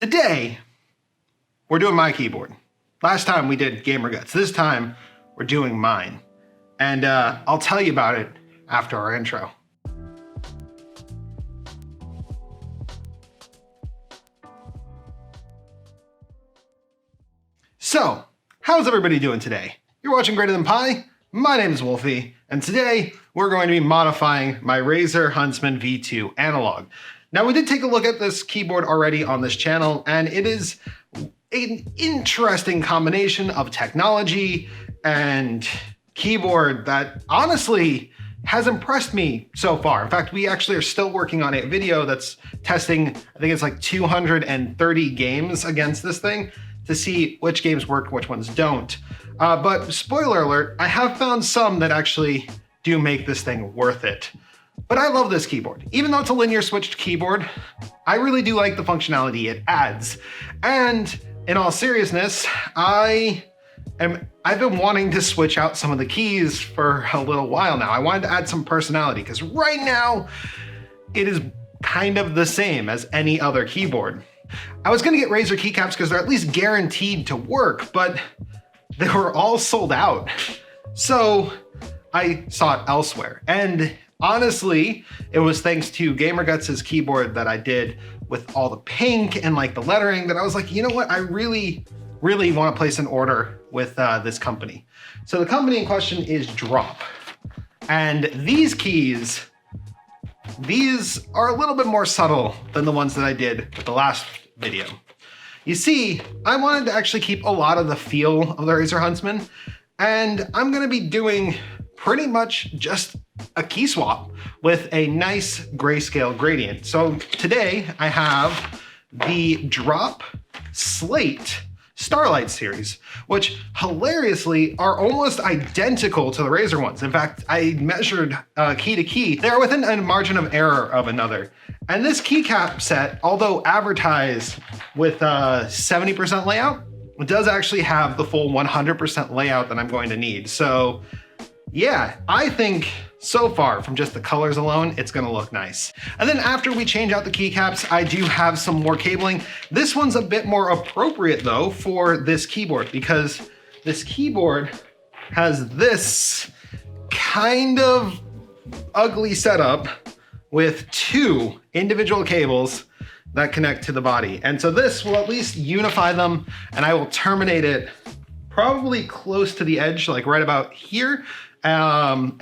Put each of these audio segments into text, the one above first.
Today, we're doing my keyboard. Last time we did Gamer Guts. This time, we're doing mine. And I'll tell you about it after our intro. So, how's everybody doing today? You're watching GreaterThanPie. My name is Wolfie, and today we're going to be modifying my Razer Huntsman V2 analog. Now, we did take a look at this keyboard already on this channel, and it is an interesting combination of technology and keyboard that honestly has impressed me so far. In fact, we actually are still working on a video that's testing, I think it's like 230 games against this thing to see which games work, which ones don't. But spoiler alert, I have found some that actually do make this thing worth it. But I love this keyboard. Even though it's a linear switched keyboard, I really do like the functionality it adds. And in all seriousness, I've been wanting to switch out some of the keys for a little while now. I wanted to add some personality because right now it is kind of the same as any other keyboard. I was gonna get Razer Keycaps because they're at least guaranteed to work, but they were all sold out. So I sought elsewhere. And honestly, it was thanks to Gamer Guts' keyboard that I did with all the pink and like the lettering that I was like, you know what? I really want to place an order with this company. So the company in question is Drop. And these keys, these are a little bit more subtle than the ones that I did with the last video. You see, I wanted to actually keep a lot of the feel of the Razer Huntsman, and I'm gonna be doing pretty much just a key swap with a nice grayscale gradient. So today I have the Drop Slate Starlight series, which hilariously are almost identical to the Razer ones. In fact, I measured key to key. They're within a margin of error of another. And this keycap set, although advertised with 70% layout, it does actually have the full 100% layout that I'm going to need. So yeah, I think so far from just the colors alone, it's gonna look nice. And then after we change out the keycaps, I do have some more cabling. This one's a bit more appropriate though for this keyboard because this keyboard has this kind of ugly setup with two individual cables that connect to the body. And so this will at least unify them, and I will terminate it probably close to the edge, like right about here. And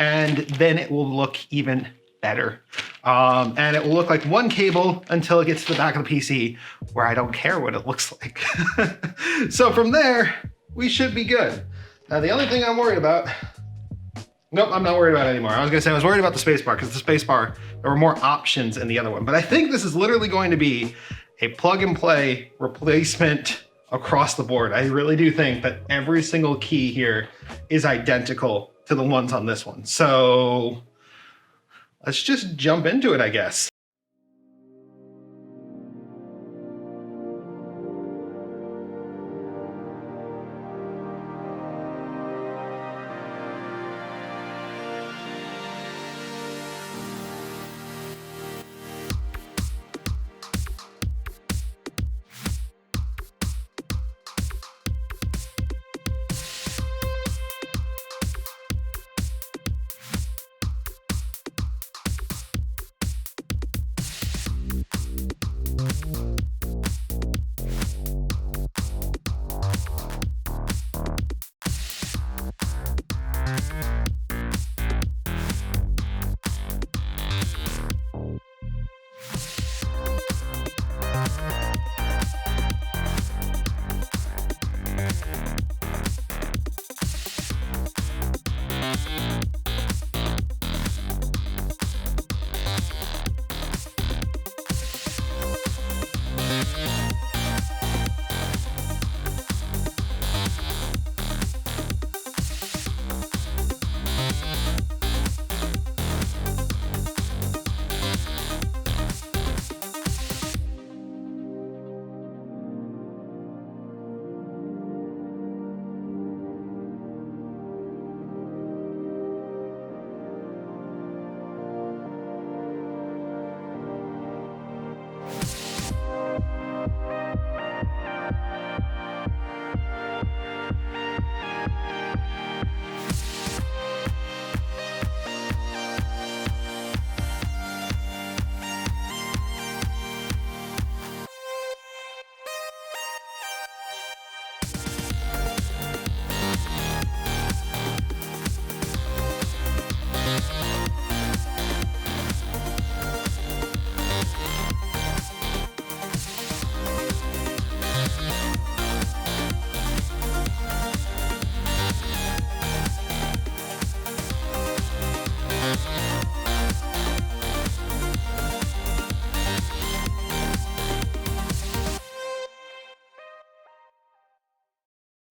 then it will look even better. And it will look like one cable until it gets to the back of the PC where I don't care what it looks like. So from there, we should be good. Now, the only thing I'm worried about, nope, I'm not worried about it anymore. I was gonna say I was worried about the spacebar because the spacebar, there were more options in the other one. But I think this is literally going to be a plug and play replacement across the board. I really do think that every single key here is identical to the ones on this one. So let's just jump into it, I guess.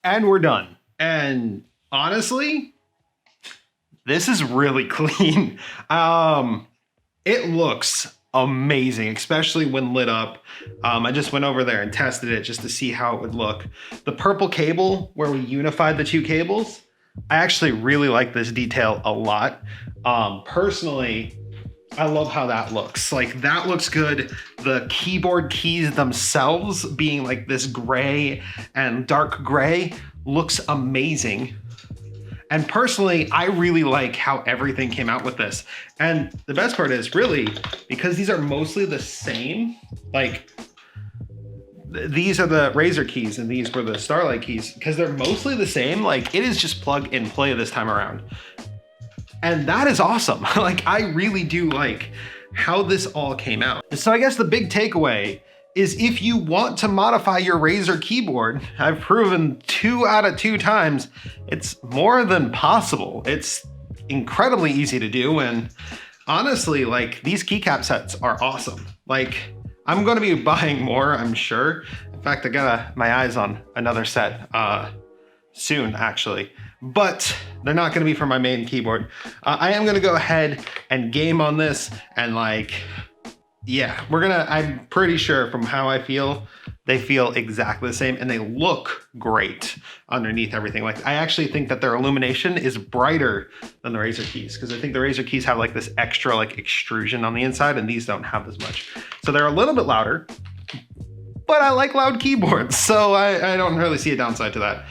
And we're done. And honestly, this is really clean. It looks amazing, especially when lit up. I just went over there and tested it just to see how it would look. The purple cable where we unified the two cables, I actually really like this detail a lot. Personally, I love how that looks. Like, that looks good. The keyboard keys themselves being like this gray and dark gray looks amazing. And personally, I really like how everything came out with this. And the best part is, really, because these are mostly the same, like these are the Razer keys and these were the Starlight keys, because they're mostly the same, like it is just plug and play this time around. And that is awesome. Like, I really do like how this all came out. So I guess the big takeaway is, if you want to modify your Razer keyboard, I've proven 2 out of 2 times, it's more than possible. It's incredibly easy to do. And honestly, like, these keycap sets are awesome. Like, I'm gonna be buying more, I'm sure. In fact, I got my eyes on another set soon, actually. But they're not gonna be for my main keyboard. I am gonna go ahead and game on this, and like, yeah, I'm pretty sure from how I feel, they feel exactly the same and they look great underneath everything. Like, I actually think that their illumination is brighter than the Razer keys, because I think the Razer keys have like this extra like extrusion on the inside and these don't have as much. So they're a little bit louder, but I like loud keyboards, so I don't really see a downside to that.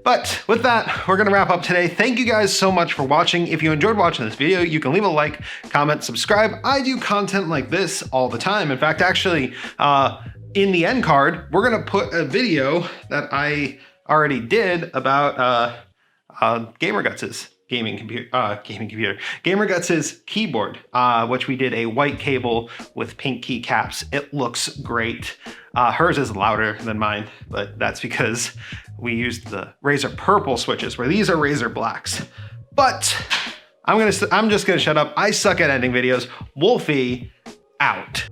But with that, we're gonna wrap up today. Thank you guys so much for watching. If you enjoyed watching this video, you can leave a like, comment, subscribe. I do content like this all the time. In fact, actually, in the end card, we're gonna put a video that I already did about GamerGuts' GamerGuts' keyboard, which we did a white cable with pink keycaps. It looks great. Hers is louder than mine, but that's because we used the Razer purple switches, where these are Razer blacks. But I'm just gonna shut up. I suck at editing videos. Wolfie out.